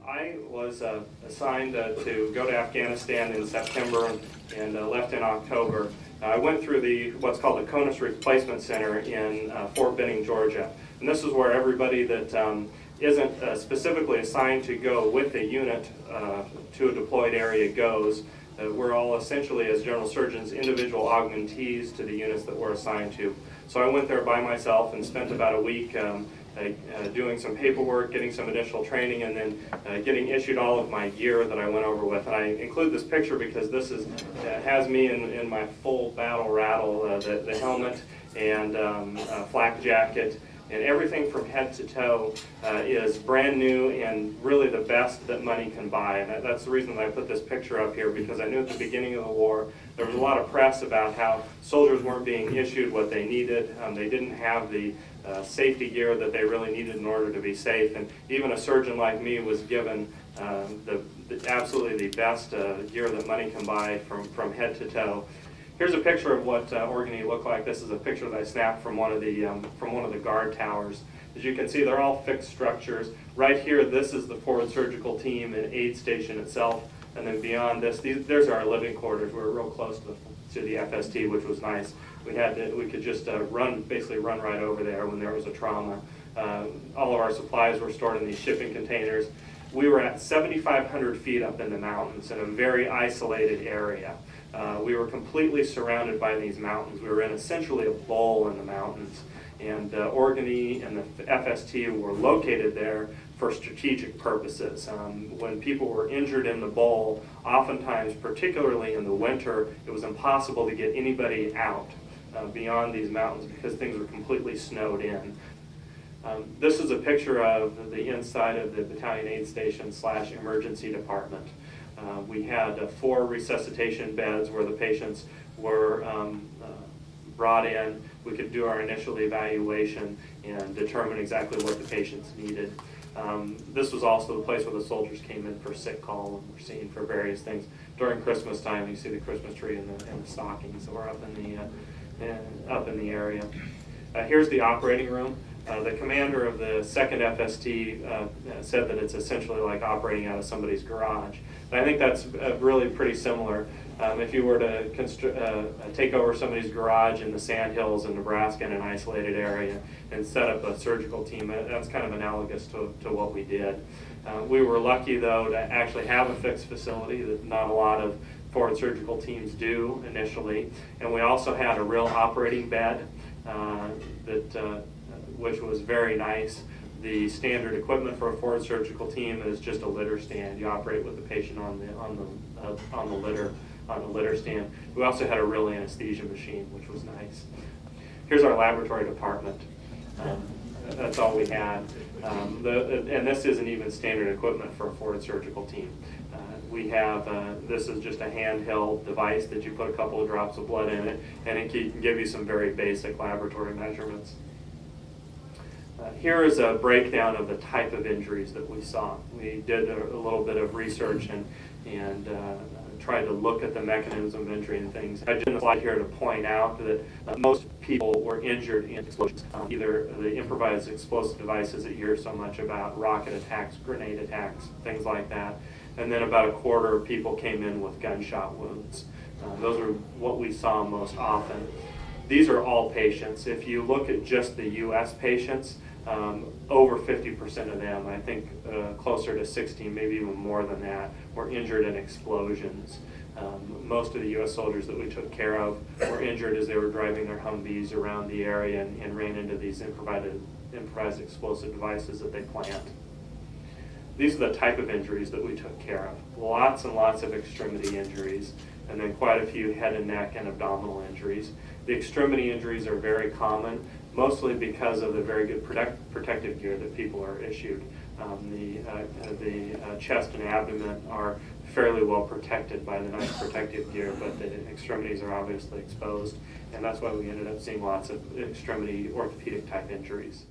I was assigned to go to Afghanistan in September and left in October. I went through what's called the CONUS Replacement Center in Fort Benning, Georgia. And this is where everybody that isn't specifically assigned to go with a unit to a deployed area goes. We're all essentially, as general surgeons, individual augmentees to the units that we're assigned to. So I went there by myself and spent about a week doing some paperwork, getting some additional training, and then getting issued all of my gear that I went over with. And I include this picture because this has me in my full battle rattle, the helmet and flak jacket, and everything from head to toe is brand new and really the best that money can buy. And that's the reason that I put this picture up here, because I knew at the beginning of the war there was a lot of press about how soldiers weren't being issued what they needed. They didn't have the safety gear that they really needed in order to be safe. And even a surgeon like me was given absolutely the best gear that money can buy from head to toe. Here's a picture of what Orkney looked like. This is a picture that I snapped from one of the guard towers. As you can see, they're all fixed structures. Right here, this is the forward surgical team and aid station itself. And then beyond this, there's our living quarters. We're real close to the FST, which was nice. We could just basically run right over there when there was a trauma. All of our supplies were stored in these shipping containers. We were at 7,500 feet up in the mountains in a very isolated area. We were completely surrounded by these mountains. We were in essentially a bowl in the mountains. And Orkney and the FST were located there for strategic purposes. When people were injured in the bowl, oftentimes, particularly in the winter, it was impossible to get anybody out beyond these mountains because things were completely snowed in. This is a picture of the inside of the battalion aid station / emergency department. We had 4 resuscitation beds where the patients were brought in. We could do our initial evaluation and determine exactly what the patients needed. This was also the place where the soldiers came in for sick call and were seen for various things. During Christmas time, you see the Christmas tree and the stockings that were up in the area. Here's the operating room. The commander of the 2nd FST said that it's essentially like operating out of somebody's garage. And I think that's really pretty similar. If you were to take over somebody's garage in the Sandhills in Nebraska in an isolated area and set up a surgical team, that's kind of analogous to what we did. We were lucky, though, to actually have a fixed facility that not a lot of forward surgical teams do initially. And we also had a real operating bed which was very nice. The standard equipment for a forward surgical team is just a litter stand. You operate with the patient on the litter stand. We also had a real anesthesia machine, which was nice. Here's our laboratory department. That's all we had. And this isn't even standard equipment for a forward surgical team. We have, this is just a handheld device that you put a couple of drops of blood in it, and it can give you some very basic laboratory measurements. Here is a breakdown of the type of injuries that we saw. We did a little bit of research and tried to look at the mechanism of injury and things. I did a slide here to point out that most people were injured in explosions, either the improvised explosive devices that you hear so much about, rocket attacks, grenade attacks, things like that. And then about a quarter of people came in with gunshot wounds. Those are what we saw most often. These are all patients. If you look at just the U.S. patients, over 50% of them, I think closer to 60, maybe even more than that, were injured in explosions. Most of the U.S. soldiers that we took care of were injured as they were driving their Humvees around the area and ran into these improvised explosive devices that they plant. These are the type of injuries that we took care of. Lots and lots of extremity injuries, and then quite a few head and neck and abdominal injuries. The extremity injuries are very common, mostly because of the very good protective gear that people are issued. The chest and abdomen are fairly well protected by the nice protective gear, but the extremities are obviously exposed, and that's why we ended up seeing lots of extremity orthopedic type injuries.